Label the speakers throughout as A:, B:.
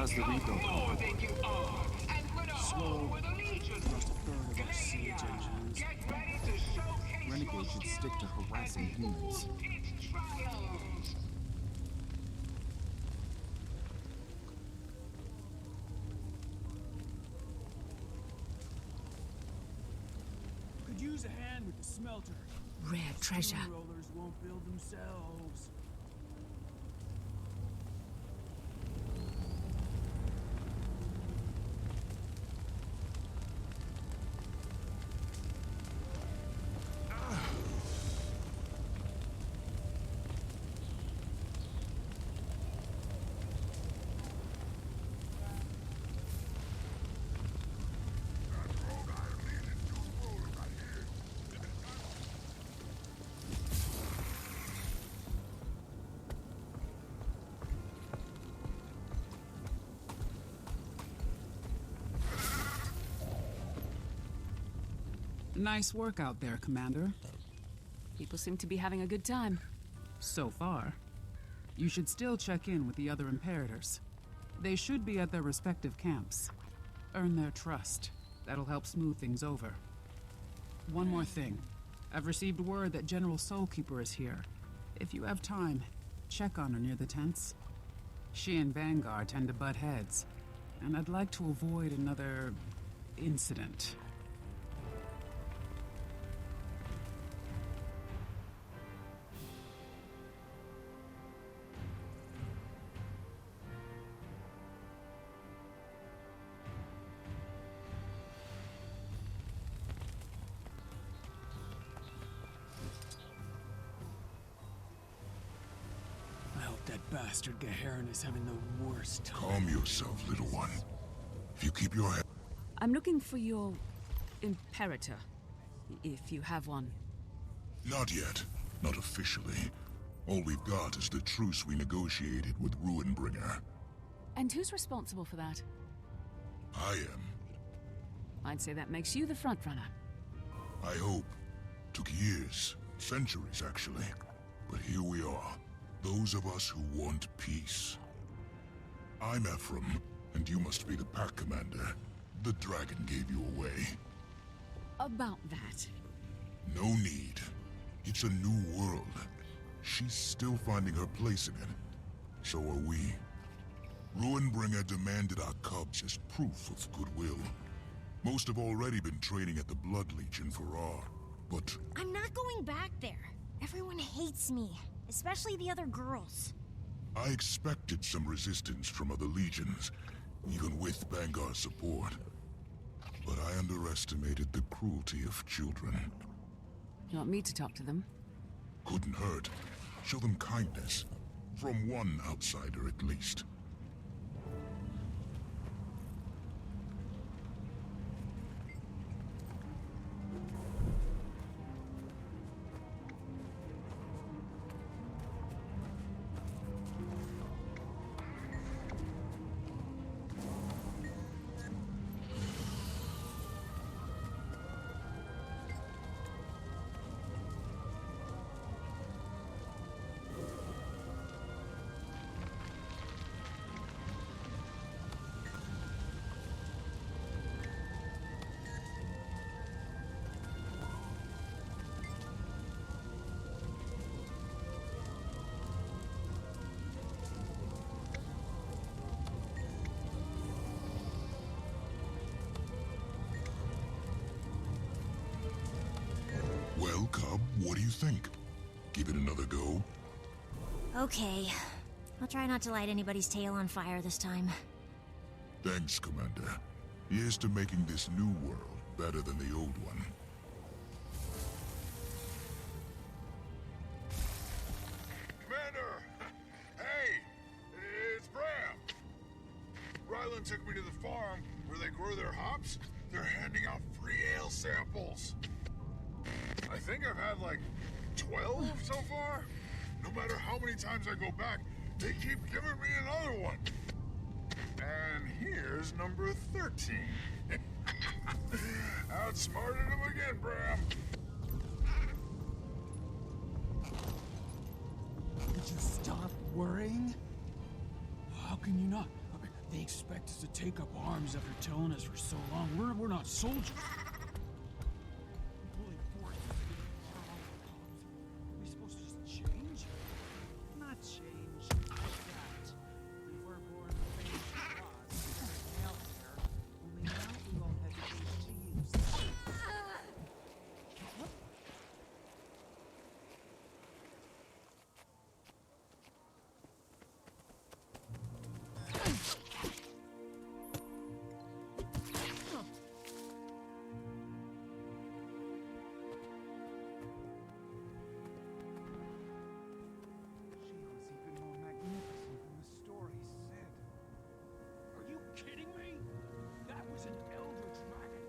A: How's the rebuild
B: more
A: going?
B: than you are, and put a hole
A: Slow.
B: with a legion.
A: Lost a third of our siege engineers.
B: Get ready to showcase
A: Renegade
B: your
A: should stick to
B: skills
A: harassing
B: at
A: humans.
B: Full Pit Trials.
C: Could use a hand with the smelter.
D: Rare treasure.
C: Rollers won't build themselves.
E: Nice work out there, Commander.
D: People seem to be having a good time.
E: So far. You should still check in with the other Imperators. They should be at their respective camps. Earn their trust. That'll help smooth things over. One more thing. I've received word that General Soulkeeper is here. If you have time, check on her near the tents. She and Vanguard tend to butt heads, and I'd like to avoid another incident.
C: I hope that bastard Gaharin is having the worst time.
F: Calm yourself, little one. If you keep your head...
D: I'm looking for your Imperator, if you have one.
F: Not yet. Not officially. All we've got is the truce we negotiated with Ruinbringer.
D: And who's responsible for that?
F: I am.
D: I'd say that makes you the frontrunner.
F: I hope. Took years. Centuries, actually. But here we are. Those of us who want peace. I'm Ephraim, and you must be the pack commander. The dragon gave you away.
D: About that.
F: No need. It's a new world. She's still finding her place in it. So are we. Ruinbringer demanded our cubs as proof of goodwill. Most have already been training at the Blood Legion for R, but...
G: I'm not going back there. Everyone hates me, especially the other girls.
F: I expected some resistance from other legions, even with Vanguard's support. But I underestimated the cruelty of children.
D: You want me to talk to them?
F: Couldn't hurt. Show them kindness. From one outsider, at least. Well, Cub, what do you think? Give it another go?
G: Okay. I'll try not to light anybody's tail on fire this time.
F: Thanks, Commander. Here's to making this new world better than the old one. Commander! Hey! It's Bram! Ryland took me to the farm where they grow their hops. They're handing out free ale samples. I think I've had like 12 so far. No matter how many times I go back, they keep giving me another one. And here's number 13. Outsmarted him again, Bram.
C: Could you stop worrying? How can you not? They expect us to take up arms after telling us for so long. We're not soldiers. Pulling forces against our own cops. Are we supposed to just change?
E: Not change, adapt. We were born with things out there. Only now we won't hesitate to use them. She was even more magnificent than the stories said.
C: Are you kidding me? That was an elder dragon.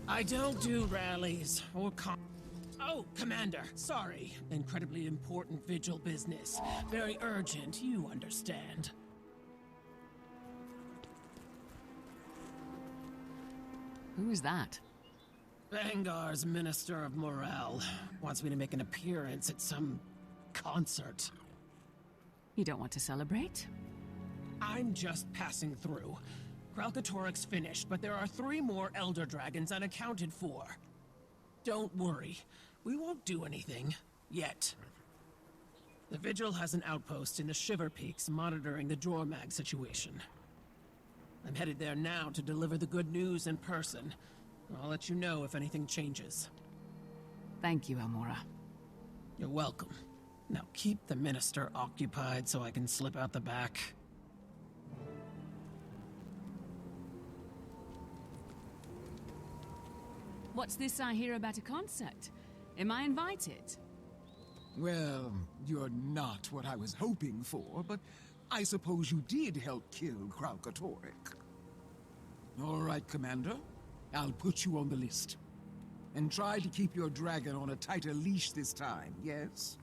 A: I don't do rallies or Oh, Commander, sorry. Incredibly important vigil business. Very urgent, you understand.
D: Who is that?
A: Vangar's Minister of Morale wants me to make an appearance at some concert.
D: You don't want to celebrate?
A: I'm just passing through. Kralkatorik's finished, but there are 3 more Elder Dragons unaccounted for. Don't worry, we won't do anything. Yet. The Vigil has an outpost in the Shiver Peaks monitoring the Jormag situation. I'm headed there now to deliver the good news in person. I'll let you know if anything changes.
D: Thank you, Elmora.
A: You're welcome. Now keep the Minister occupied so I can slip out the back.
D: What's this I hear about a concert? Am I invited?
C: Well, you're not what I was hoping for, but I suppose you did help kill Kralkatorik. All right, Commander. I'll put you on the list. And try to keep your dragon on a tighter leash this time, yes?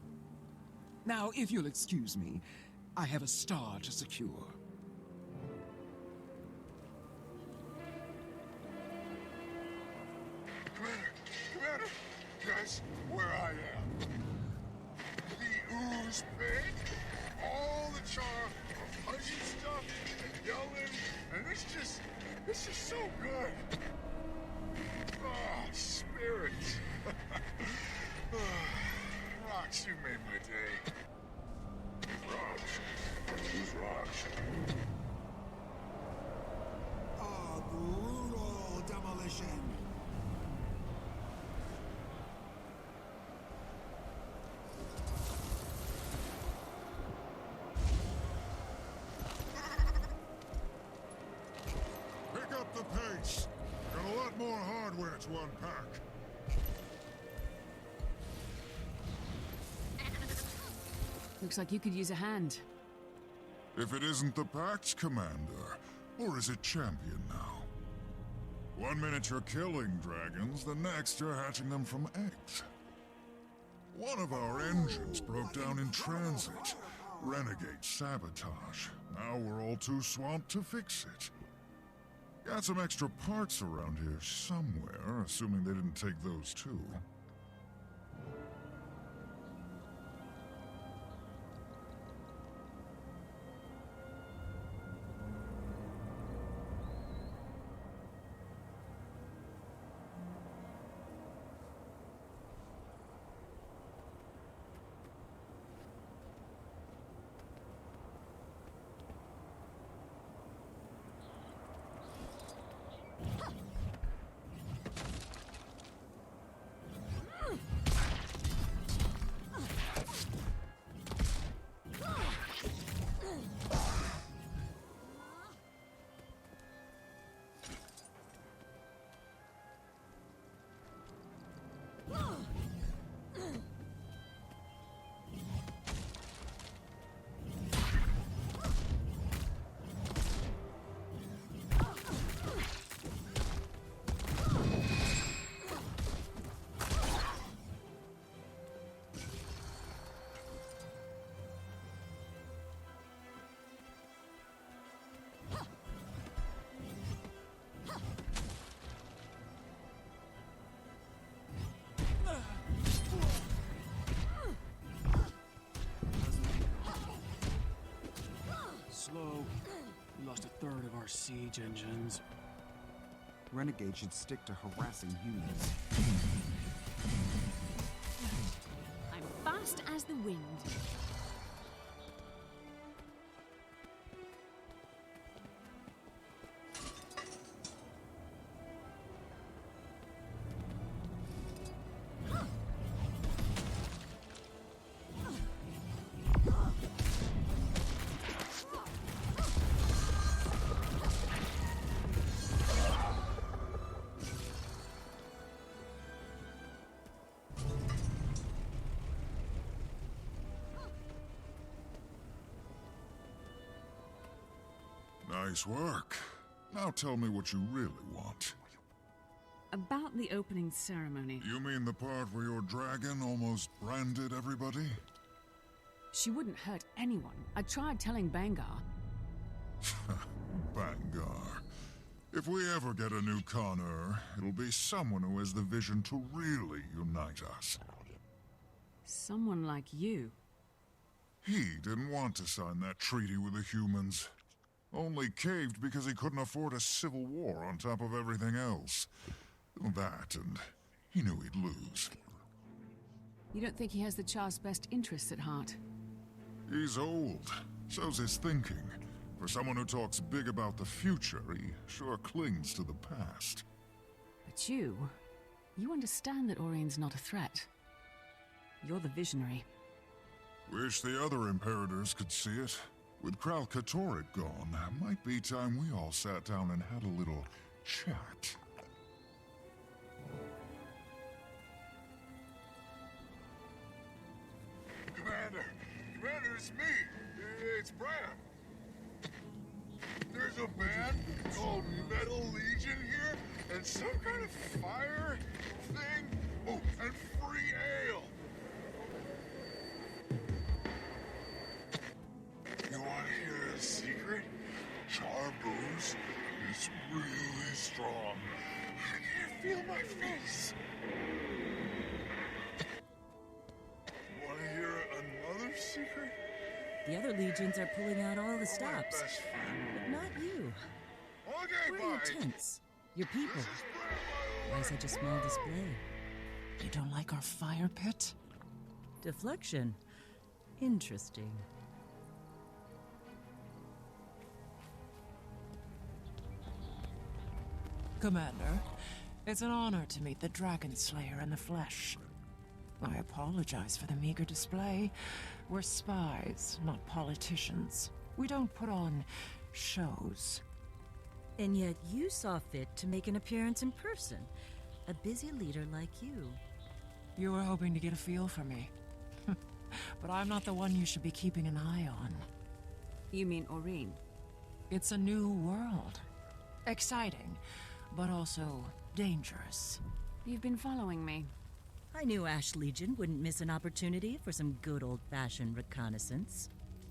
C: Now, if you'll excuse me, I have a star to secure.
F: Commander, guess where I am. The ooze pit, all the charm, hugging stuff, and yelling, and it's just so good. Ah, spirit. Rocks, you made my day. Rocks? Who's Rocks?
H: A brutal demolition.
F: Pick up the pace. Got a lot more hardware to unpack.
D: Looks like you could use a hand.
F: If it isn't the Pact, Commander, or is it Champion now? 1 minute you're killing dragons, the next you're hatching them from eggs. One of our engines broke down in transit. Renegade sabotage. Now we're all too swamped to fix it. Got some extra parts around here somewhere, assuming they didn't take those too.
A: siege engines.
C: Renegades should stick to harassing humans.
D: I'm fast as the wind.
F: Nice work. Now tell me what you really want.
D: About the opening ceremony.
F: You mean the part where your dragon almost branded everybody?
D: She wouldn't hurt anyone. I tried telling Bangar.
F: Bangar. If we ever get a new Connor, it'll be someone who has the vision to really unite us.
D: Someone like you.
F: He didn't want to sign that treaty with the humans. Only caved because he couldn't afford a civil war on top of everything else. That, and he knew he'd lose.
D: You don't think he has the Char's best interests at heart?
F: He's old. So's his thinking. For someone who talks big about the future, he sure clings to the past.
D: But you understand that Orien's not a threat. You're the visionary.
F: Wish the other Imperators could see it. With Kralkatorrik gone, might be time we all sat down and had a little chat. Commander! Commander, it's me! It's Bram! There's a band called Metal Legion here, and some kind of fire thing. Oh, and free ale! You want to hear a secret? Char booze is really strong. I can't feel my face. Want to hear another secret?
I: The other legions are pulling out all the
F: My
I: stops,
F: best friend.
I: but not you.
F: Okay,
I: Where are
F: bye.
I: your tents? Your people?
F: This is Bram,
I: Why
F: by the way.
I: such a small display?
J: You don't like our fire pit?
I: Deflection. Interesting.
J: Commander, it's an honor to meet the Dragon Slayer in the flesh. I apologize for the meager display. We're spies, not politicians. We don't put on shows.
I: And yet you saw fit to make an appearance in person. A busy leader like you.
J: You were hoping to get a feel for me. But I'm not the one you should be keeping an eye on.
D: You mean Orien?
J: It's a new world. Exciting, but also dangerous.
D: You've been following me.
I: I knew Ash Legion wouldn't miss an opportunity for some good old-fashioned reconnaissance.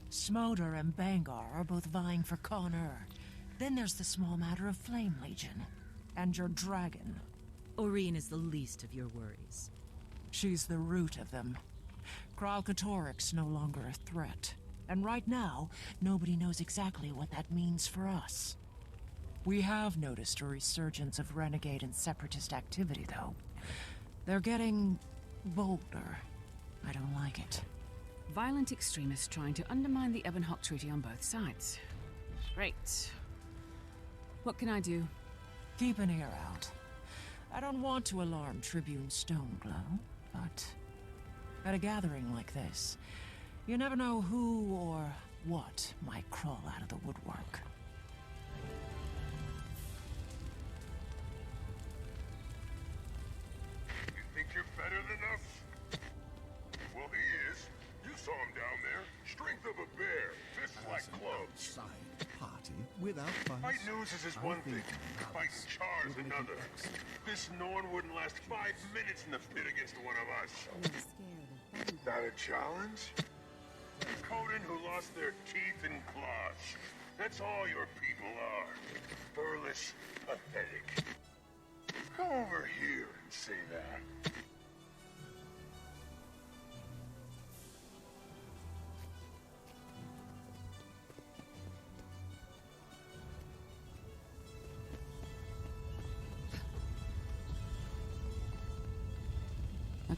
J: Smolder and Bangar are both vying for Connor. Then there's the small matter of Flame Legion. And your dragon.
I: Orien is the least of your worries.
J: She's the root of them. Kralkatorrik's no longer a threat. And right now, nobody knows exactly what that means for us. We have noticed a resurgence of renegade and separatist activity, though. They're getting bolder. I don't like it.
D: Violent extremists trying to undermine the Ebonhawk Treaty on both sides. Great. What can I do?
J: Keep an ear out. I don't want to alarm Tribune Stoneglow, but at a gathering like this, you never know who or what might crawl out of the woodwork.
F: You think you're better than us? Well, he is. You saw him down there. Strength of a bear, fists like clubs.
H: Side party without fuss.
F: Fight nooses is one thing. Fighting Char's another. This Norn wouldn't last 5 minutes in the pit against one of us. Is that a challenge? Conan who lost their teeth and claws. That's all your people are. Furless, pathetic. Come over here and say that.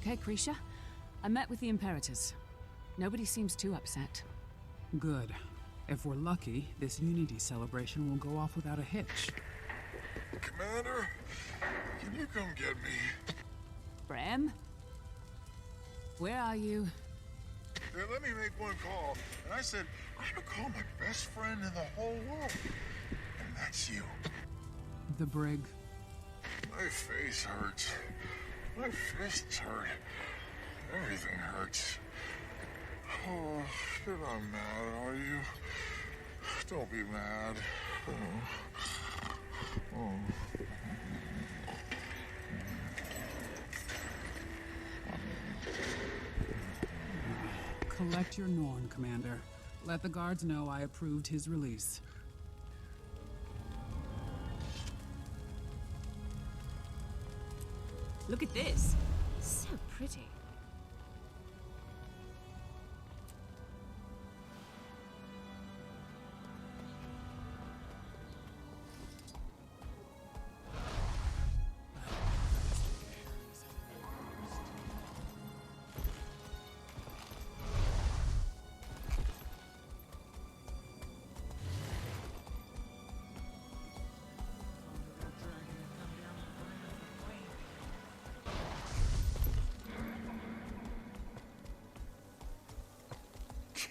D: Okay, Krisha. I met with the Imperators. Nobody seems too upset.
E: Good. If we're lucky, this Unity celebration will go off without a hitch.
F: Commander, can you come get me?
D: Bram? Where are you?
F: They let me make one call, and I said, I'm gonna call my best friend in the whole world. And that's you.
E: The brig.
F: My face hurts. My fists hurt. Everything hurts. Oh, you're not mad, are you? Don't be mad. Oh.
E: Collect your Norn, Commander. Let the guards know I approved his release.
D: Look at this. So pretty.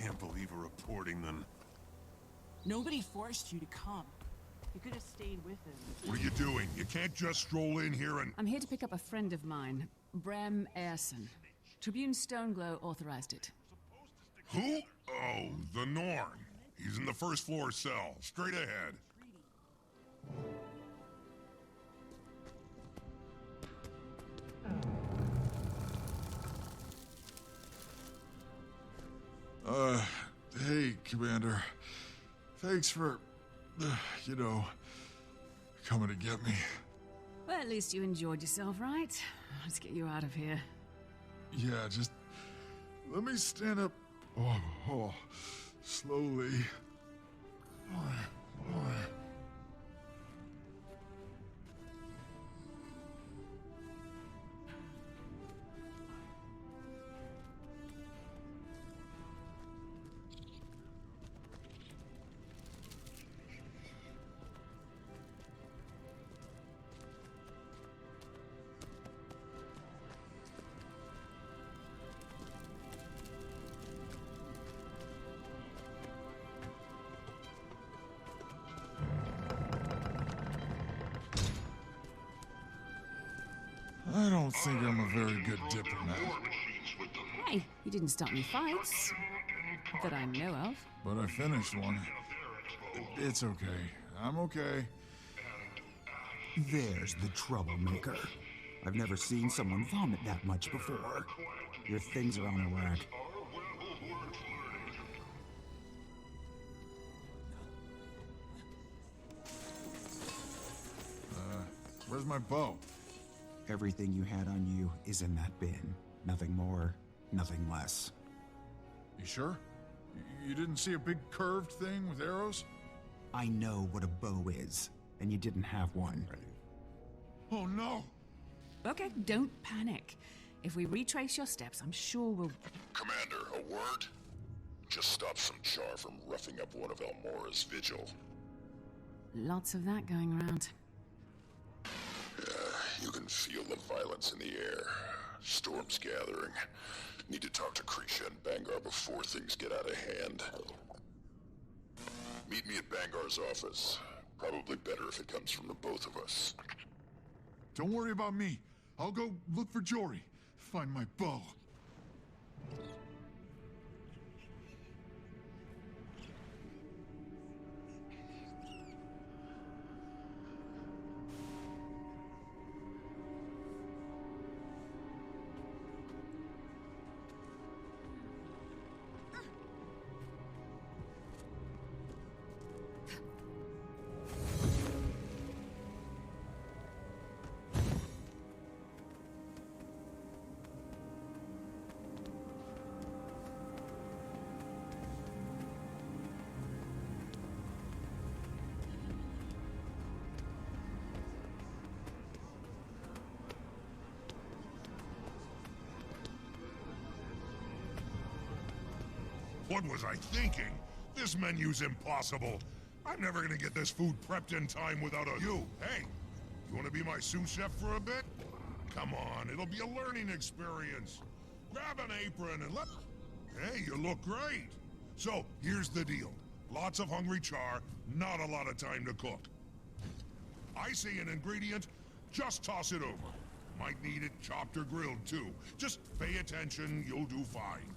K: Can't believe we're reporting them.
J: Nobody forced you to come. You could have stayed with him.
K: What are you doing? You can't just stroll in here and...
D: I'm here to pick up a friend of mine, Bram Aerson. Tribune Stoneglow authorized it.
K: Who? Oh, the Norn. He's in the first floor cell. Straight ahead.
F: Hey, Commander. Thanks for, coming to get me.
D: Well, at least you enjoyed yourself, right? Let's get you out of here.
F: Yeah, just let me stand up. Slowly. I don't think I'm a very good diplomat.
D: Hey, you didn't start any fights. That I know of.
F: But I finished one. It's okay. I'm okay.
L: There's the troublemaker. I've never seen someone vomit that much before. Your things are on a rack.
F: Where's my bow?
L: Everything you had on you is in that bin. Nothing more, nothing less.
F: You sure? You didn't see a big curved thing with arrows?
L: I know what a bow is, and you didn't have one.
F: Oh no!
D: Okay, don't panic. If we retrace your steps, I'm sure we'll...
K: Commander, a word? Just stop some char from roughing up one of Elmora's vigil.
D: Lots of that going around.
K: You can feel the violence in the air. Storm's gathering. Need to talk to Krisha and Bangar before things get out of hand. Meet me at Bangar's office. Probably better if it comes from the both of us.
F: Don't worry about me. I'll go look for Jory. Find my bow. What was I thinking? This menu's impossible. I'm never gonna get this food prepped in time without a... You, hey! You wanna be my sous chef for a bit? Come on, it'll be a learning experience. Grab an apron and let... Hey, you look great! So, here's the deal. Lots of hungry char, not a lot of time to cook. I say an ingredient, just toss it over. Might need it chopped or grilled too. Just pay attention, you'll do fine.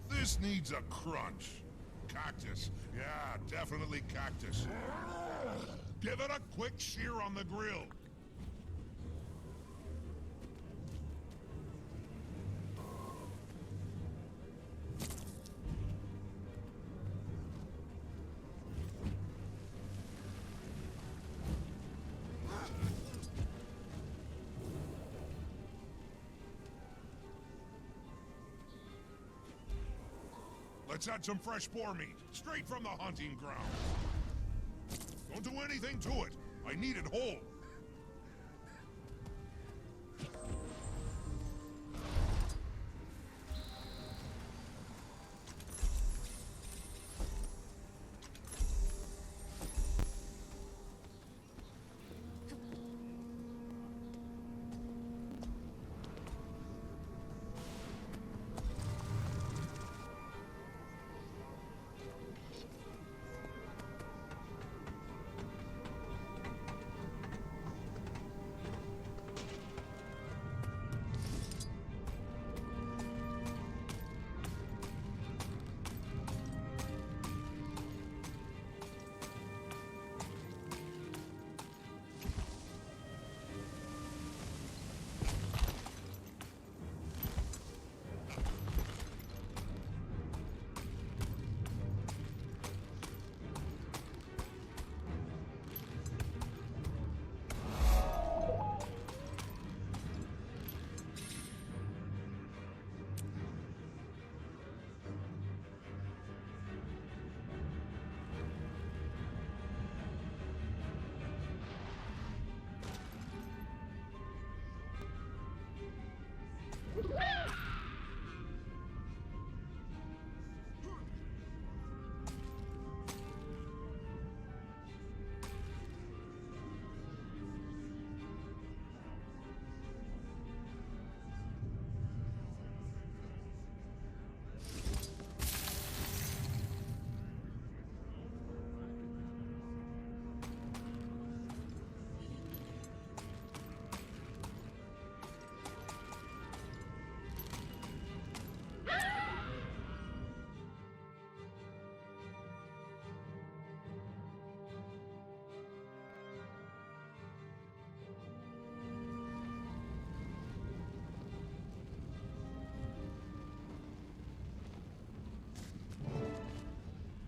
F: This needs a crunch. Cactus. Yeah, definitely cactus. Give it a quick sear on the grill. Let's add some fresh boar meat, straight from the hunting ground. Don't do anything to it. I need it whole.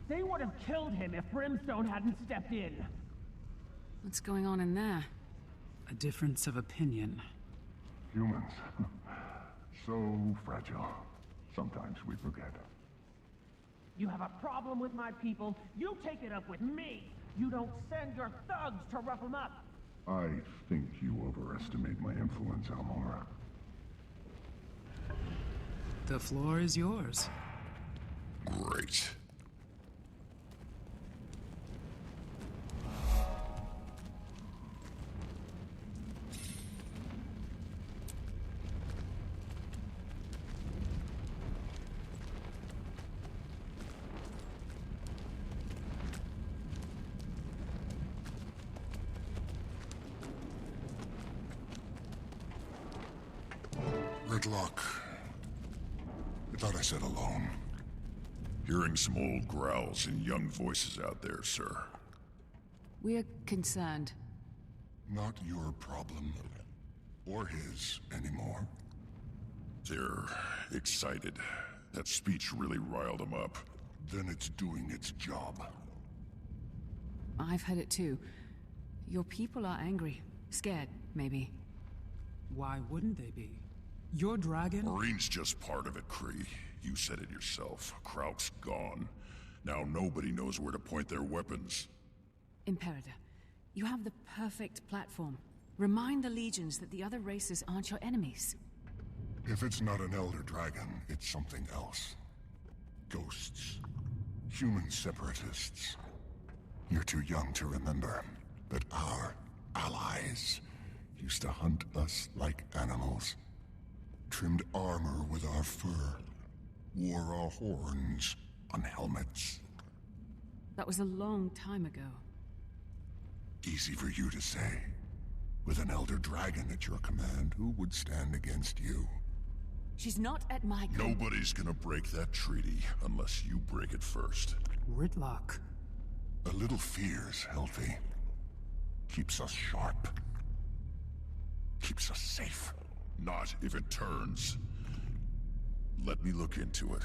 A: They would have killed him if Brimstone hadn't stepped in.
D: What's going on in there?
E: A difference of opinion.
M: Humans. So fragile. Sometimes we forget.
A: You have a problem with my people, you take it up with me. You don't send your thugs to rough them up.
M: I think you overestimate my influence, Almora.
E: The floor is yours.
K: Great.
F: Good luck. I thought I said alone.
K: Hearing some old growls and young voices out there, sir.
D: We're concerned.
F: Not your problem. Or his anymore.
K: They're excited. That speech really riled them up.
F: Then it's doing its job.
D: I've heard it too. Your people are angry. Scared, maybe.
E: Why wouldn't they be? Your dragon?
K: Marine's just part of it, Kree. You said it yourself. Krauk's gone. Now nobody knows where to point their weapons.
D: Imperator, you have the perfect platform. Remind the legions that the other races aren't your enemies.
F: If it's not an Elder Dragon, it's something else. Ghosts. Human separatists. You're too young to remember that our allies used to hunt us like animals. Trimmed armor with our fur. Wore our horns on helmets.
D: That was a long time ago.
F: Easy for you to say. With an Elder Dragon at your command, who would stand against you?
D: She's not at my
K: Nobody's gonna break that treaty unless you break it first.
E: Rytlock.
F: A little fear's healthy. Keeps us sharp. Keeps us safe.
K: Not if it turns. Let me look into it.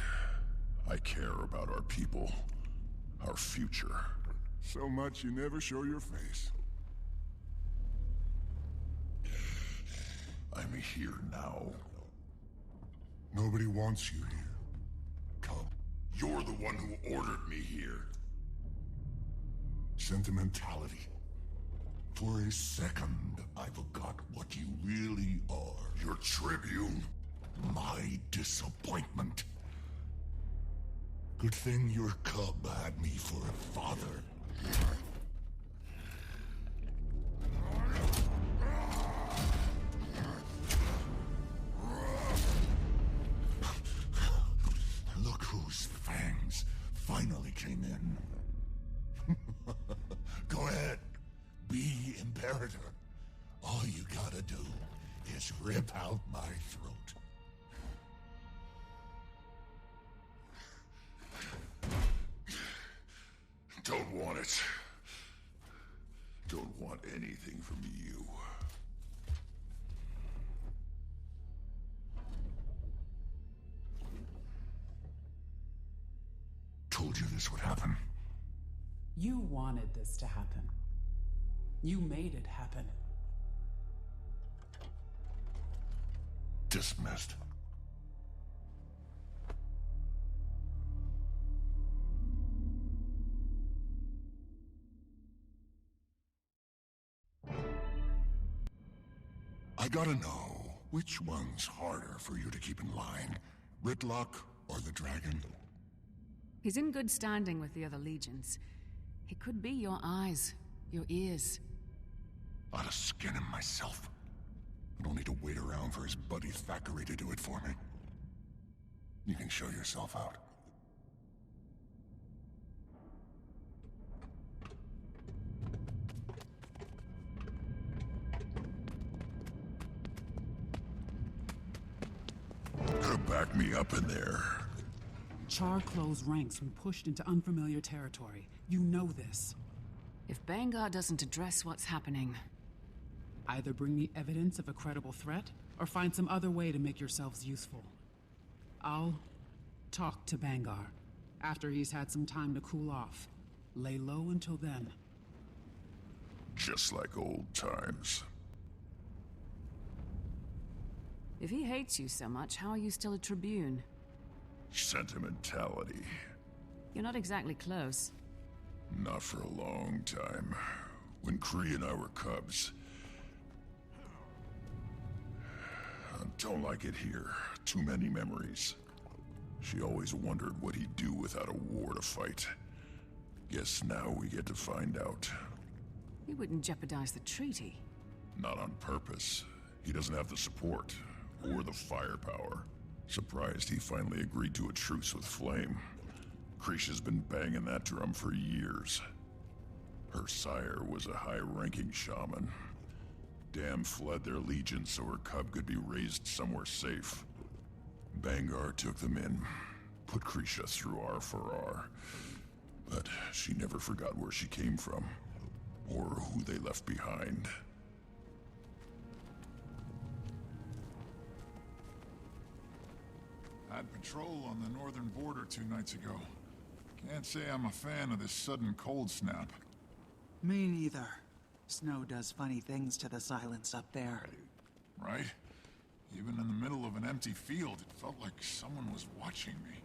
K: I care about our people. Our future.
F: So much you never show your face.
K: I'm here now.
F: Nobody wants you here. Come.
K: You're the one who ordered me here.
F: Sentimentality. For a second, I forgot what you really are.
K: Your Tribune.
F: My disappointment. Good thing your cub had me for a father. Look whose fangs finally came in. Go ahead. Be Imperator. All you gotta do is rip out my throat.
K: Don't want it. Don't want anything from you.
F: Told you this would happen.
E: You wanted this to happen. You made it happen.
F: Dismissed. I gotta know, which one's harder for you to keep in line? Rytlock or the dragon?
D: He's in good standing with the other legions. He could be your eyes, your ears.
F: I'd have skin him myself. I don't need to wait around for his buddy Thackeray to do it for me. You can show yourself out.
K: Could back me up in there.
E: Char closed ranks when pushed into unfamiliar territory. You know this.
D: If Bangar doesn't address what's happening...
E: Either bring me evidence of a credible threat, or find some other way to make yourselves useful. I'll talk to Bangar, after he's had some time to cool off. Lay low until then.
K: Just like old times.
D: If he hates you so much, how are you still a Tribune?
K: Sentimentality.
D: You're not exactly close.
K: Not for a long time. When Kree and I were cubs. I don't like it here. Too many memories. She always wondered what he'd do without a war to fight. Guess now we get to find out.
D: He wouldn't jeopardize the treaty.
K: Not on purpose. He doesn't have the support. Or the firepower. Surprised he finally agreed to a truce with Flame. Krisha's been banging that drum for years. Her sire was a high-ranking shaman. Dam fled their legion so her cub could be raised somewhere safe. Bangar took them in, put Krisha through R for R. But she never forgot where she came from, or who they left behind.
F: Had patrol on the northern border 2 nights ago. Can't say I'm a fan of this sudden cold snap.
N: Me neither. Snow does funny things to the silence up there.
F: Right? Even in the middle of an empty field, it felt like someone was watching me.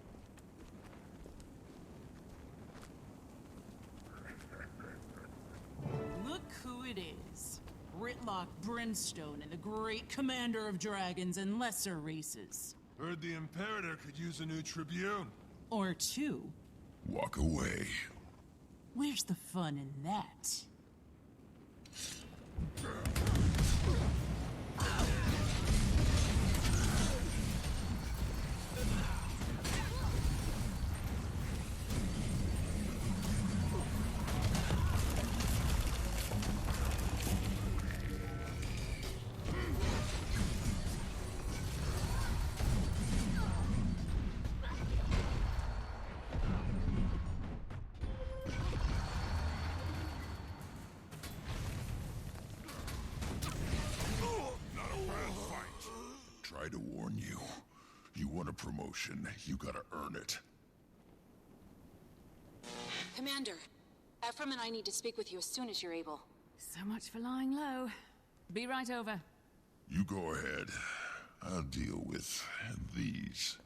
O: Look who it is. Rytlock Brimstone and the great commander of dragons and lesser races.
F: Heard the Imperator could use a new Tribune.
O: Or two.
K: Walk away.
O: Where's the fun in that?
K: Try to warn you. You want a promotion, you gotta earn it.
D: Commander, Ephraim and I need to speak with you as soon as you're able. So much for lying low. Be right over.
K: You go ahead. I'll deal with these.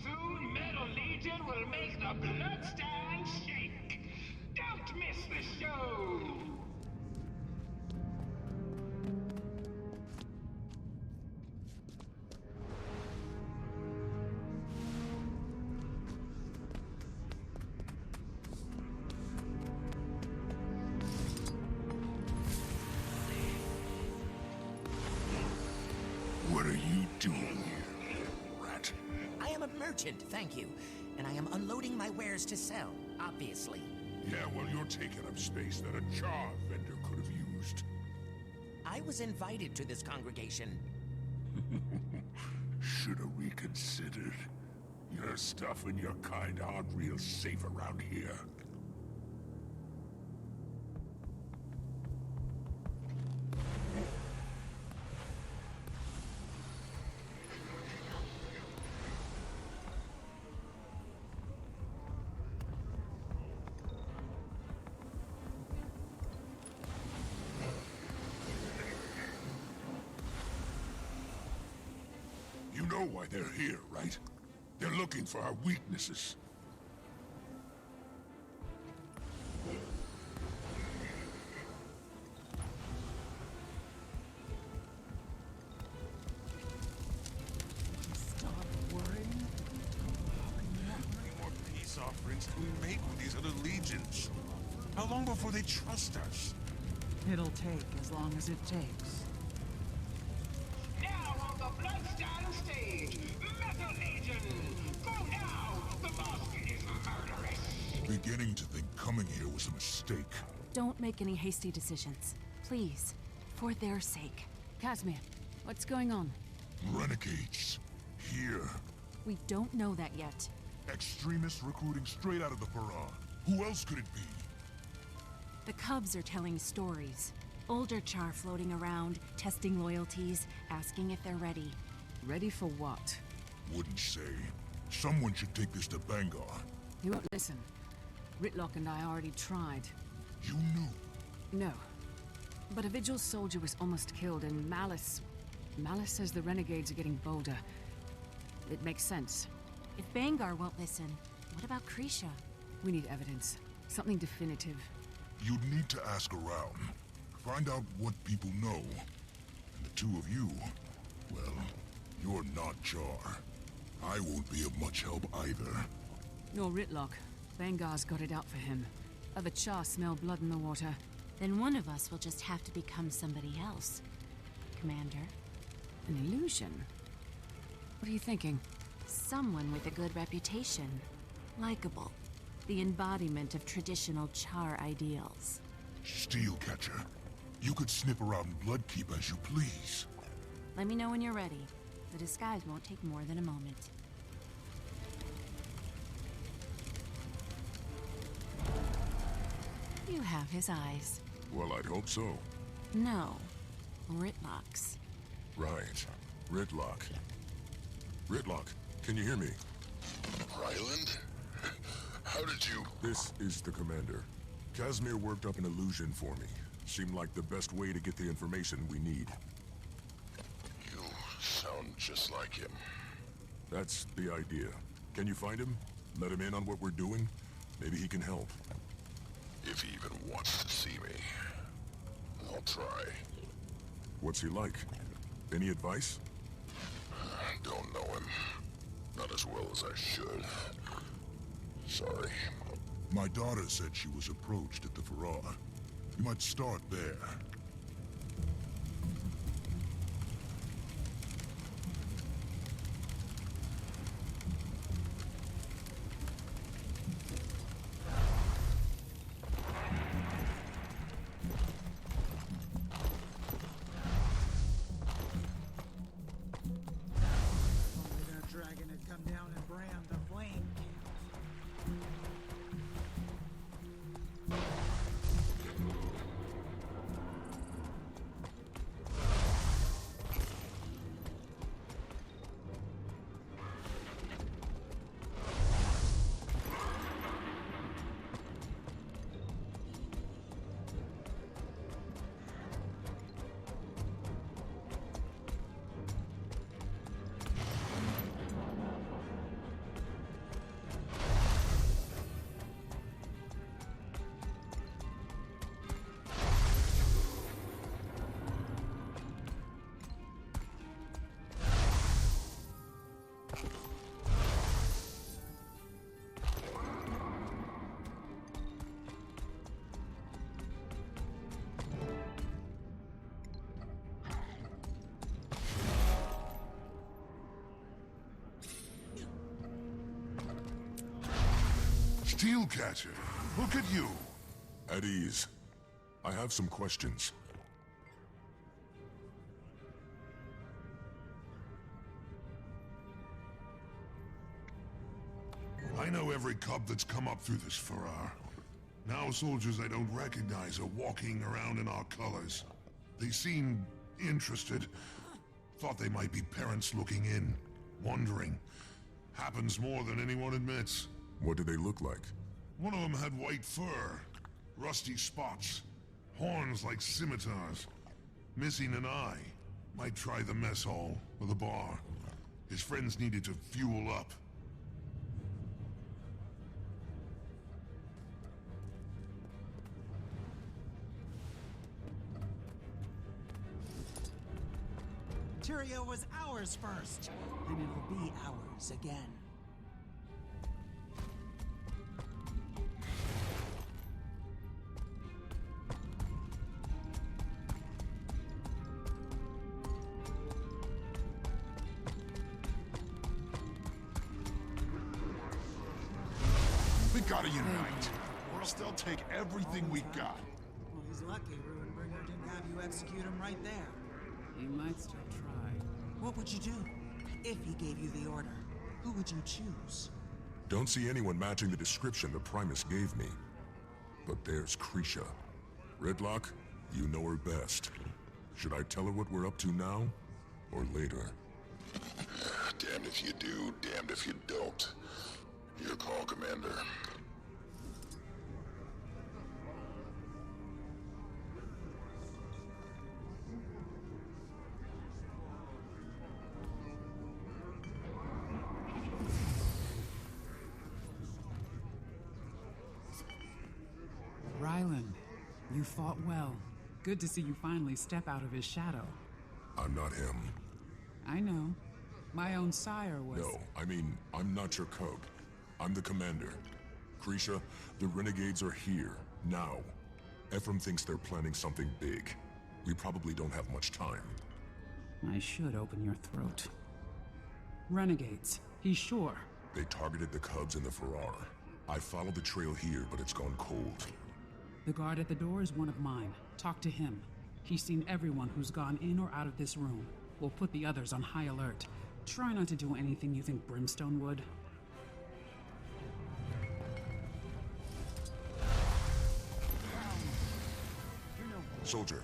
B: Soon Metal Legion will make the bloodstone shake. Don't miss the show.
K: What are you doing here, rat?
P: I am a merchant, thank you. And I am unloading my wares to sell, obviously.
K: Yeah, well, you're taking up space that a char vendor could have used.
P: I was invited to this congregation.
K: Should have reconsidered. Your stuff and your kind aren't real safe around here. You know why they're here, right? They're looking for our weaknesses.
B: Stop worrying.
F: How many more peace offerings can we make with these other legions? How long before they trust us?
N: It'll take as long as it takes.
B: Now on the bloodstone stage, Metal Legion. Go now. The mask is murderous.
K: Beginning to think coming here was a mistake.
D: Don't make any hasty decisions. Please. For their sake. Casimir, what's going on?
K: Renegades. Here.
D: We don't know that yet.
K: Extremists recruiting straight out of the Paran. Who else could it be?
G: The Cubs are telling stories. Older Char floating around, testing loyalties, asking if they're ready.
D: Ready for what?
K: Wouldn't say. Someone should take this to Bangar.
D: He won't listen. Ritlock and I already tried.
K: You knew?
D: No. But a Vigil soldier was almost killed, and Malice says the renegades are getting bolder. It makes sense.
G: If Bangar won't listen, what about Krisha?
D: We need evidence. Something definitive.
K: You'd need to ask around. Find out what people know. And the two of you, well, you're not Char. I won't be of much help either.
D: Nor Ritlock. Bangar's got it out for him. Other Char smell blood in the water.
G: Then one of us will just have to become somebody else. Commander.
D: An illusion? What are you thinking?
G: Someone with a good reputation. Likeable. The embodiment of traditional Char ideals.
K: Steelcatcher. You could snip around Bloodkeep as you please.
G: Let me know when you're ready. The disguise won't take more than a moment. You have his eyes.
K: Well, I'd hope so.
G: No. Ritlock's.
F: Right. Ritlock. Ritlock, can you hear me?
K: Ryland? How did you...
F: This is the commander. Casimir worked up an illusion for me. Seemed like the best way to get the information we need.
K: You sound just like him.
F: That's the idea.
K: Can you find him? Let him in on what we're doing? Maybe he can help. If he even wants to see me. I'll try. What's he like? Any advice? Don't know him. Not as well as I should. Sorry.
F: My daughter said she was approached at the Farrar. You might start there.
N: Dragon had come down and brand the flame.
F: Steelcatcher, look at you.
K: At ease. I have some questions.
F: I know every cub that's come up through this Farrar. Now soldiers I don't recognize are walking around in our colors. They seem interested. Thought they might be parents looking in, wondering. Happens more than anyone admits.
K: What do they look like?
F: One of them had white fur, rusty spots, horns like scimitars, missing an eye. Might try the mess hall or the bar. His friends needed to fuel up.
N: Tyria was ours first, and it'll be ours again.
F: We gotta unite, or else they'll take everything we got.
N: Well, he's lucky Ruinbringer didn't have you execute him right there.
E: He might still try.
N: What would you do? If he gave you the order, who would you choose?
K: Don't see anyone matching the description the Primus gave me. But there's Krisha. Redlock, you know her best. Should I tell her what we're up to now? Or later?
F: Damned if you do, damned if you don't. Your call, Commander.
E: Rylan, you fought well. Good to see you finally step out of his shadow.
K: I'm not him.
E: I know. My own sire was...
K: No, I mean, I'm not your cub. I'm the commander. Krisha, the renegades are here, now. Ephraim thinks they're planning something big. We probably don't have much time.
E: I should open your throat. Renegades, he's sure.
K: They targeted the cubs in the Farrar. I followed the trail here, but it's gone cold.
E: The guard at the door is one of mine. Talk to him. He's seen everyone who's gone in or out of this room. We'll put the others on high alert. Try not to do anything you think Brimstone would.
K: Soldier,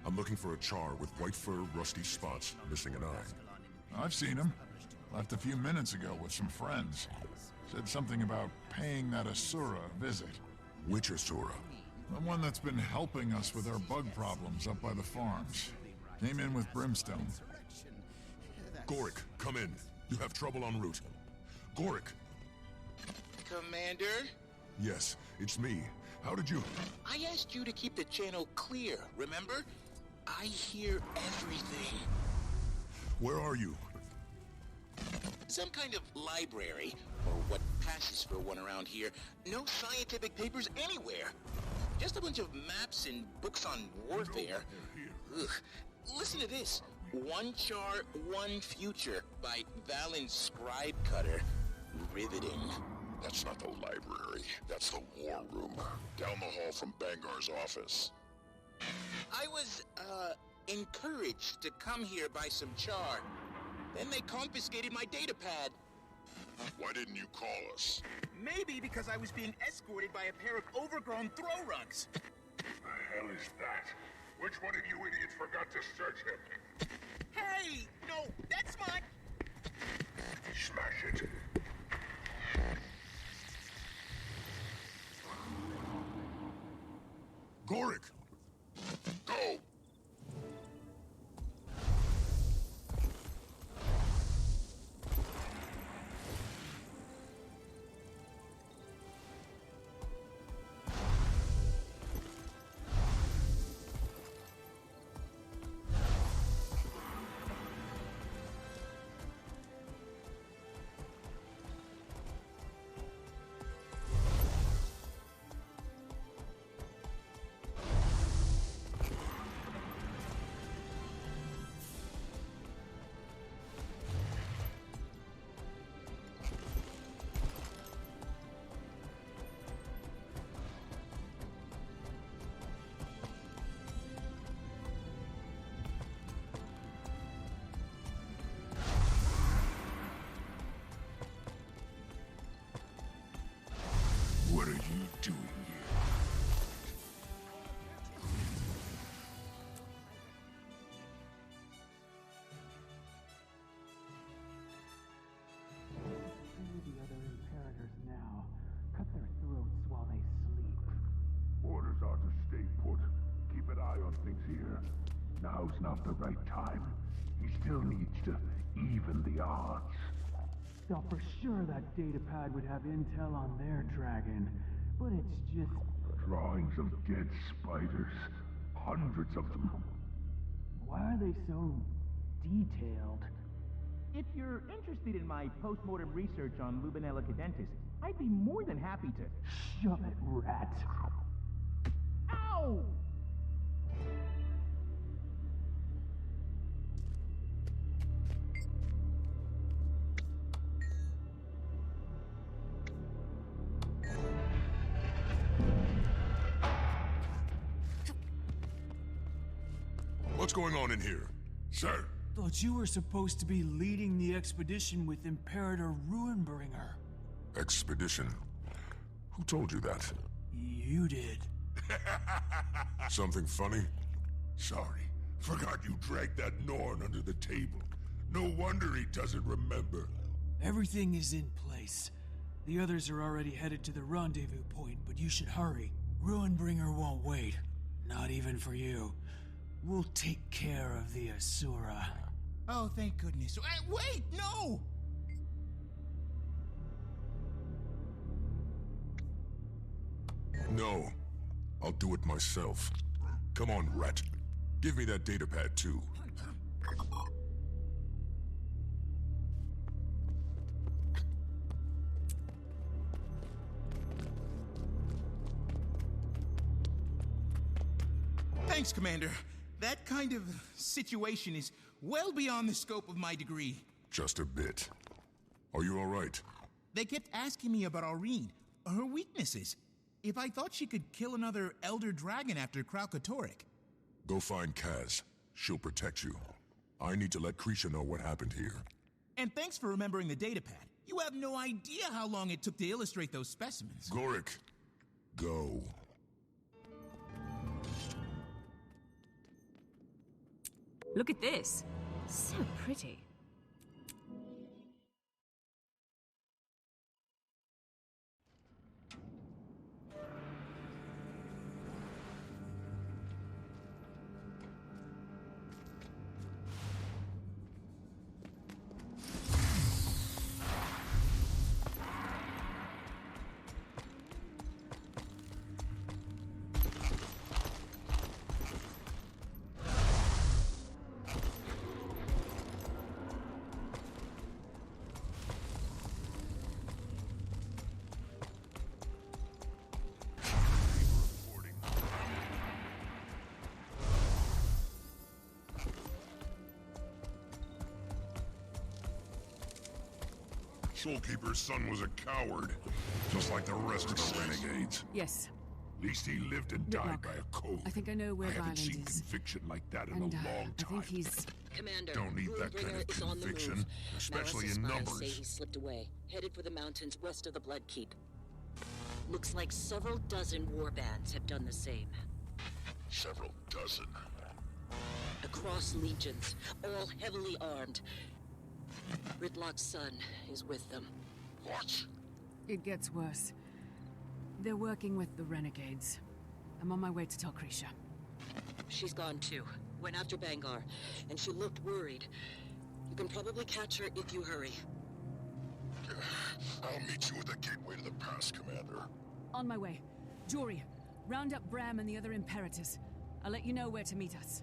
K: I'm looking for a char with white fur, rusty spots, missing an eye.
F: I've seen him. Left a few minutes ago with some friends. Said something about paying that Asura a visit.
K: Which Asura?
F: The one that's been helping us with our bug problems up by the farms. Came in with Brimstone.
K: Gorik, come in. You have trouble en route. Gorik!
Q: Commander?
K: Yes, it's me. How did you...
Q: I asked you to keep the channel clear, remember? I hear everything.
K: Where are you?
Q: Some kind of library, or what passes for one around here. No scientific papers anywhere. Just a bunch of maps and books on warfare. Ugh. Listen to this. One Char, One Future by Valen Scribecutter. Riveting.
K: That's not the library. That's the war room. Down the hall from Bangar's office.
Q: I was, encouraged to come here by some Char. Then they confiscated my datapad.
K: Why didn't you call us?
Q: Maybe because I was being escorted by a pair of overgrown throw rugs.
F: The hell is that? Which one of you idiots forgot to search him?
Q: Hey! No, that's mine!
F: Smash it.
K: Gorik! Go! What are you doing here?
R: The other Imperators now. Cut their throats while they sleep.
M: Orders are to stay put. Keep an eye on things here. Now's not the right time. He still needs to even the odds.
R: Thought for sure that datapad would have intel on their dragon, but it's just...
M: Drawings of dead spiders. Hundreds of them.
R: Why are they so detailed?
S: If you're interested in my post-mortem research on Lubinella cadentis, I'd be more than happy to...
R: Shove it, rat.
S: Ow!
K: What's going on in here? Sir?
R: Thought you were supposed to be leading the expedition with Imperator Ruinbringer.
K: Expedition? Who told you that?
R: You did.
K: Something funny? Sorry. Forgot you dragged that Norn under the table. No wonder he doesn't remember.
R: Everything is in place. The others are already headed to the rendezvous point, but you should hurry. Ruinbringer won't wait. Not even for you. We'll take care of the Asura.
Q: Oh, thank goodness. Wait, no!
K: No. I'll do it myself. Come on, rat. Give me that datapad, too.
Q: Thanks, Commander. That kind of situation is well beyond the scope of my degree.
K: Just a bit. Are you all right?
Q: They kept asking me about Aurene, her weaknesses. If I thought she could kill another Elder Dragon after Kralkatorrik.
K: Go find Kaz. She'll protect you. I need to let Krisha know what happened here.
Q: And thanks for remembering the datapad. You have no idea how long it took to illustrate those specimens.
K: Gorik, go.
D: Look at this. So pretty.
K: Soulkeeper's son was a coward, just like the rest of the renegades.
D: Yes.
K: At least he lived and died by a code.
D: I think I know where
K: I haven't
D: Ryland
K: seen
D: is.
K: conviction like that in
D: And,
K: a long
D: I
K: time.
D: think he's...
T: Commander,
K: Don't need that kind of
T: Runebringer is on the
K: conviction,
T: move.
K: especially
T: Maris's
K: in
T: spies
K: numbers.
T: say he slipped away, headed for the mountains west of the Blood Keep. Looks like several dozen warbands have done the same.
K: Several dozen.
T: Across legions, all heavily armed. Ridlock's son is with them.
K: What?
D: It gets worse. They're working with the renegades. I'm on my way to tell Krisha.
T: She's gone too. Went after Bangar, and she looked worried. You can probably catch her if you hurry.
K: I'll meet you at the gateway to the pass, Commander.
D: On my way. Jory, round up Bram and the other Imperators. I'll let you know where to meet us.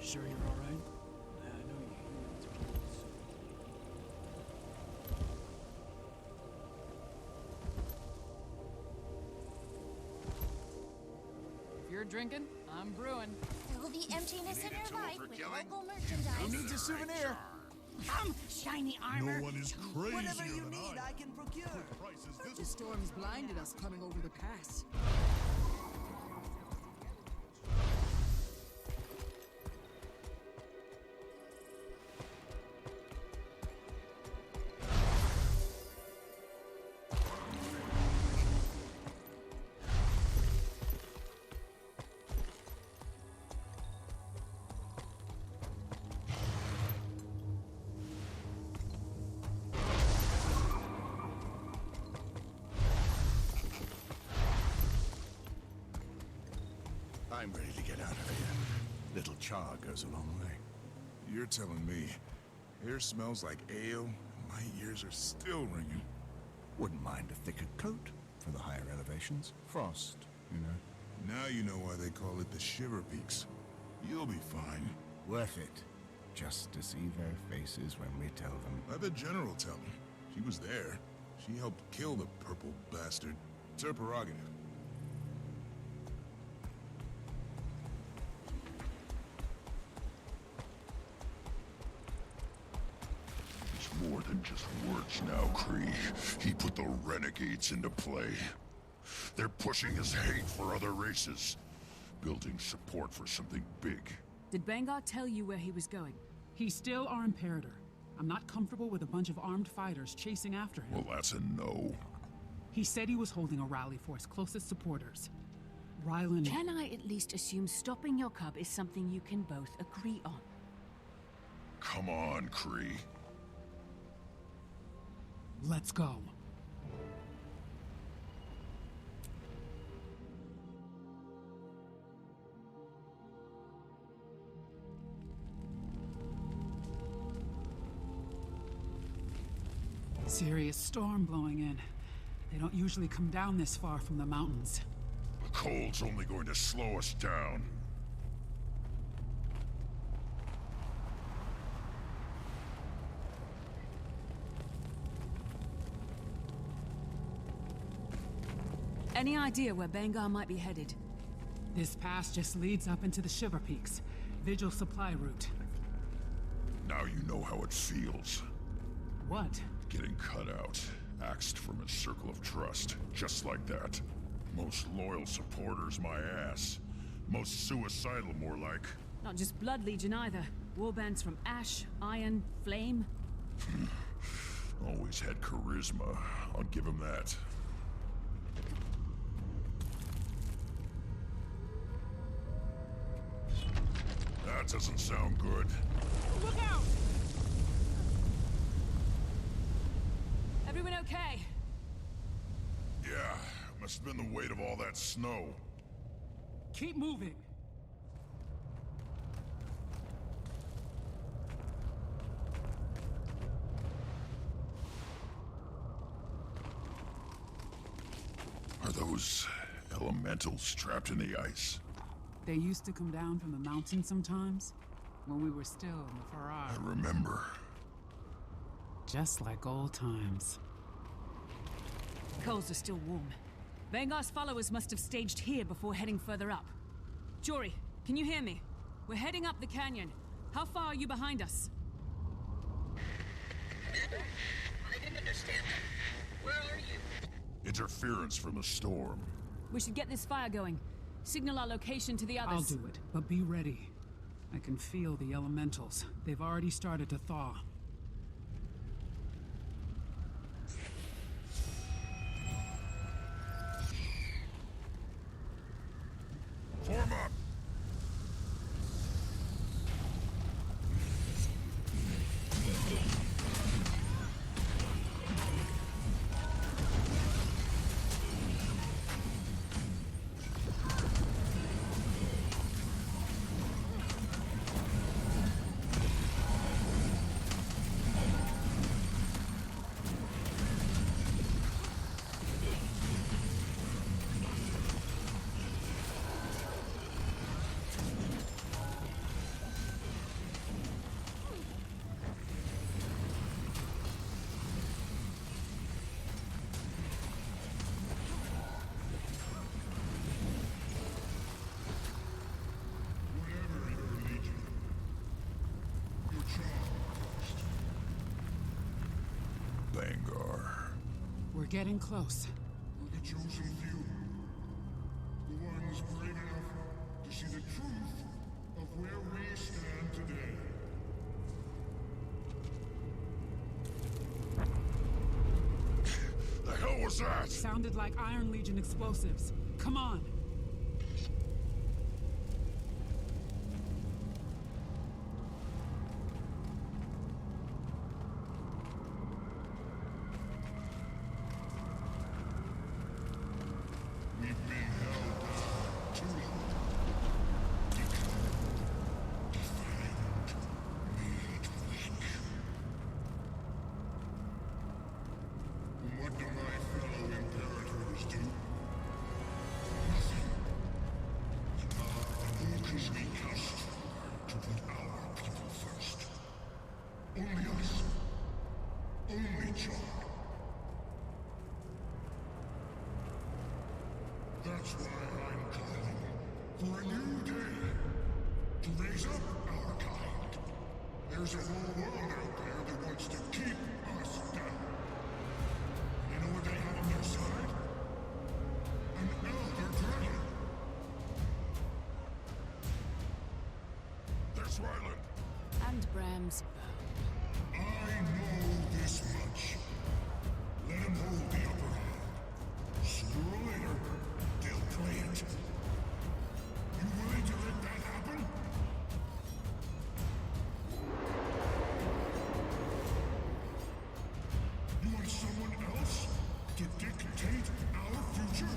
R: Sure you're all right? I know you humans are always so...
O: If you're drinking, I'm brewing.
U: Fill the emptiness in your life with local
F: Who
U: merchandise.
F: needs a souvenir?
U: Shiny armor.
F: No one is crazier
V: Whatever you
F: than
V: need, I can procure.
W: The storm's blinded us coming over the pass.
F: I'm ready to get out of here. Little char goes a long way. You're telling me air smells like ale, and my ears are still ringing.
H: Wouldn't mind a thicker coat for the higher elevations. Frost, you know.
F: Now you know why they call it the Shiver Peaks. You'll be fine.
H: Worth it. Just to see their faces when we tell them.
F: Let the General tell them. She was there. She helped kill the purple bastard. It's her prerogative.
K: It's more than just words now, Kree. He put the renegades into play. They're pushing his hate for other races, building support for something big.
D: Did Bangar tell you where he was going?
E: He's still our Imperator. I'm not comfortable with a bunch of armed fighters chasing after him.
K: Well, that's a no.
E: He said he was holding a rally for his closest supporters. Ryland...
D: Can I at least assume stopping your cub is something you can both agree on?
K: Come on, Kree.
E: Let's go. Serious storm blowing in. They don't usually come down this far from the mountains.
K: The cold's only going to slow us down.
D: Any idea where Bangar might be headed?
E: This pass just leads up into the Shiver Peaks. Vigil supply route.
K: Now you know how it feels.
E: What?
K: Getting cut out, axed from his circle of trust, just like that. Most loyal supporters, my ass. Most suicidal, more like.
D: Not just Blood Legion either. Warbands from Ash, Iron, Flame.
K: Always had charisma. I'll give him that. That doesn't sound good.
D: Look out! Everyone okay?
K: Yeah, must have been the weight of all that snow.
E: Keep moving.
K: Are those elementals trapped in the ice?
E: They used to come down from the mountain sometimes. when we were still in the Farrar.
K: I remember.
E: Just like old times.
D: Coals are still warm. Vangar's followers must have staged here before heading further up. Jory, can you hear me? We're heading up the canyon. How far are you behind us?
Q: I didn't understand that. Where are you?
K: Interference from a storm.
D: We should get this fire going. Signal our location to the others.
E: I'll do it, but be ready. I can feel the elementals. They've already started to thaw.
K: Form up! Bangar.
E: We're getting close.
F: The chosen few. The ones brave enough to see the truth of where we stand today.
K: The hell was that?
E: Sounded like Iron Legion explosives. Come on.
F: We've been held down too long. What do my fellow imperators do? Nothing. Who can we trust to put our people first? Only us. Only Char. That's why I'm calling for a new day to raise up our kind. There's a whole world out there that wants to keep us down. You know what they have on their side? An elder dragon.
K: There's Ryland.
D: And Bram's bow.
F: I know this much. Let him hold the upper hand. Sooner or later, they'll play it. You willing to let that happen? You want someone else to dictate our future?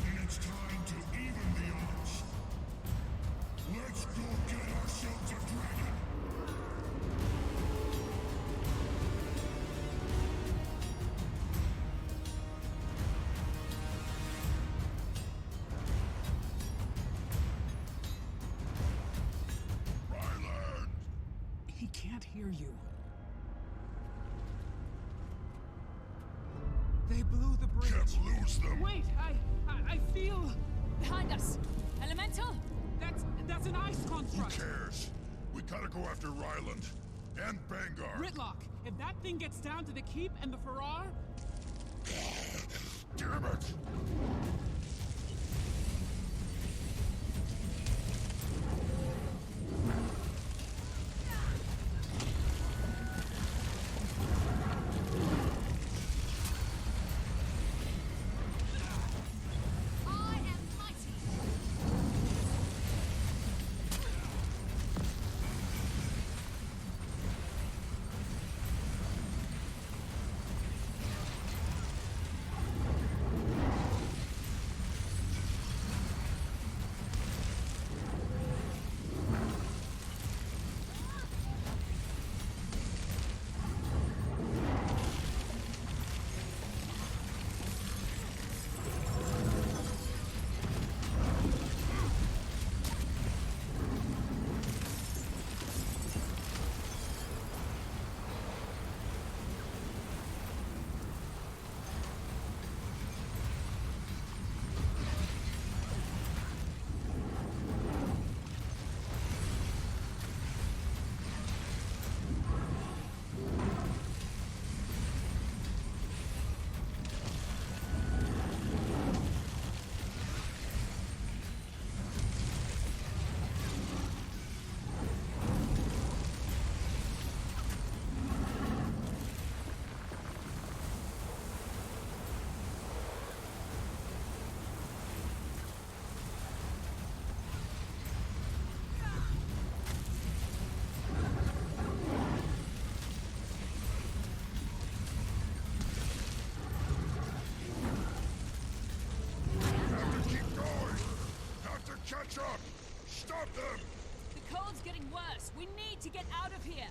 F: Then it's time to even the odds. Let's go get ourselves a dragon.
K: Ryland!
E: He can't hear you. They blew the bridge.
K: Can't lose them.
E: Wait, I feel...
D: Behind us! Elemental?
E: That's an ice
K: Who
E: construct.
K: cares? We gotta go after Ryland. And Bangar.
E: Ritlock, if that thing gets down to the keep and the Farrar...
K: Damn it!
U: I am mighty.
F: Catch up! Stop them!
D: The cold's getting worse. We need to get out of here.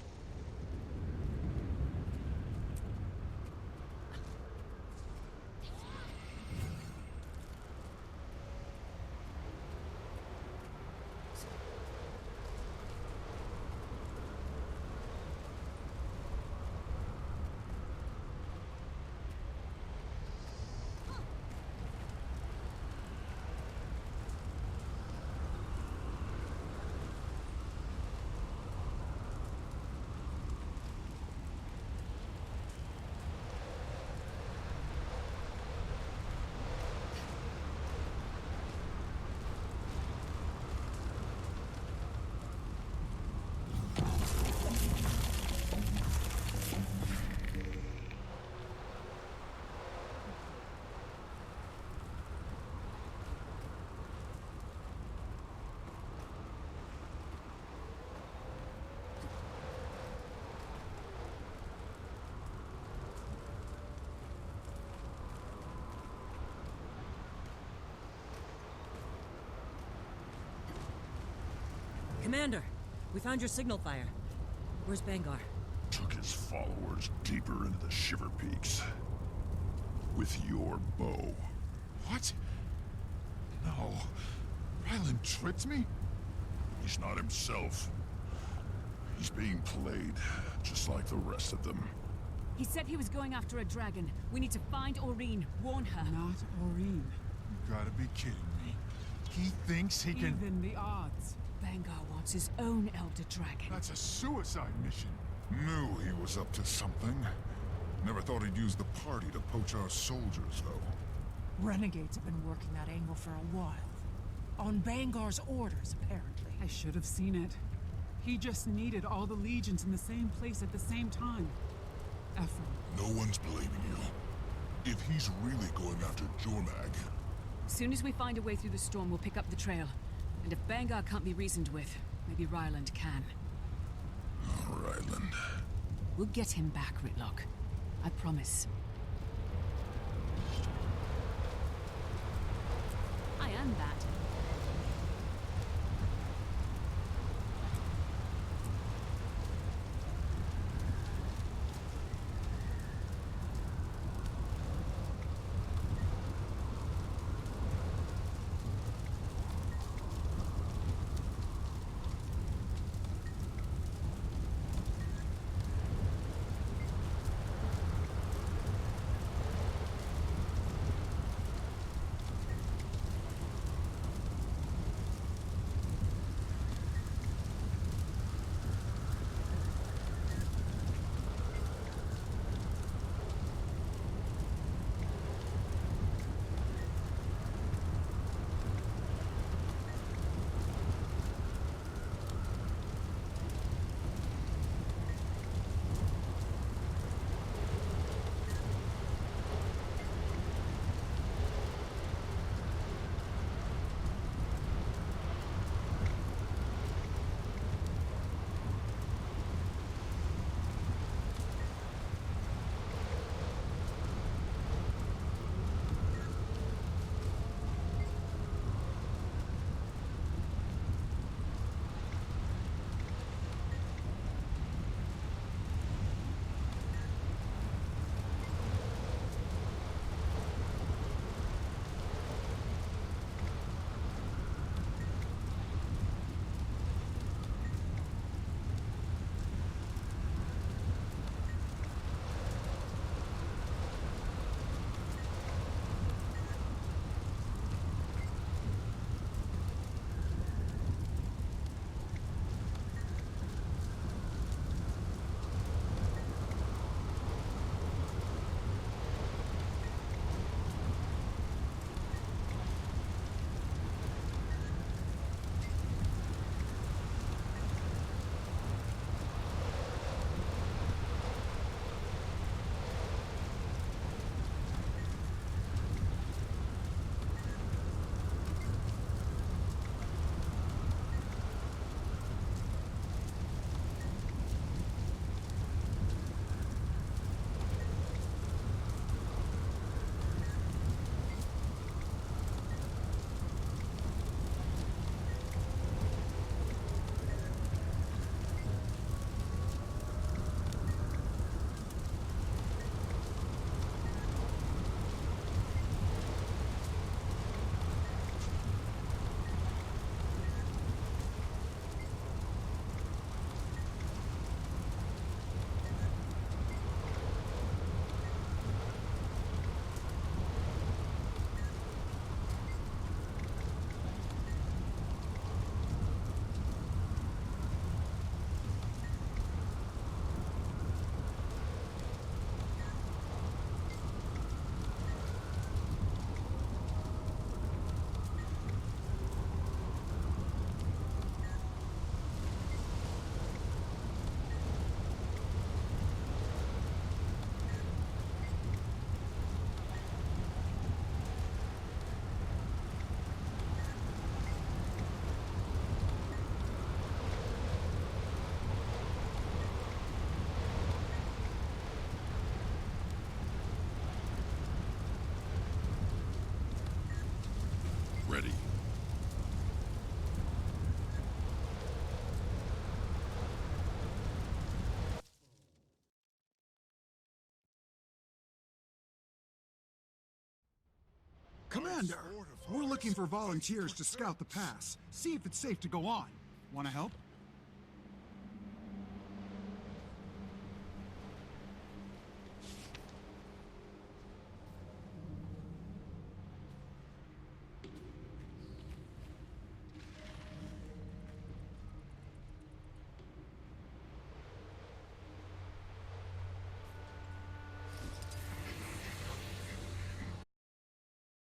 C: Commander, we found your signal fire. Where's Bangar?
K: Took his followers deeper into the Shiver Peaks. With your bow.
F: What? No. Ryland tricked me?
K: He's not himself. He's being played, just like the rest of them.
D: He said he was going after a dragon. We need to find Aurene. Warn her.
E: Not Aurene.
F: You gotta be kidding me. He thinks he can...
E: Even the odds.
D: Bangar wants his own Elder Dragon.
F: That's a suicide mission. Knew he was up to something. Never thought he'd use the party to poach our soldiers, though.
J: Renegades have been working that angle for a while. On Bangar's orders, apparently.
E: I should have seen it. He just needed all the legions in the same place at the same time. Ephraim.
F: No one's blaming you. If he's really going after Jormag...
D: As soon as we find a way through the storm, we'll pick up the trail. And if Bangar can't be reasoned with, maybe Ryland can.
K: Oh, Ryland.
D: We'll get him back, Rytlock. I promise. I am that.
I: Commander, we're looking for volunteers to scout the pass. See if it's safe to go on. Want to help?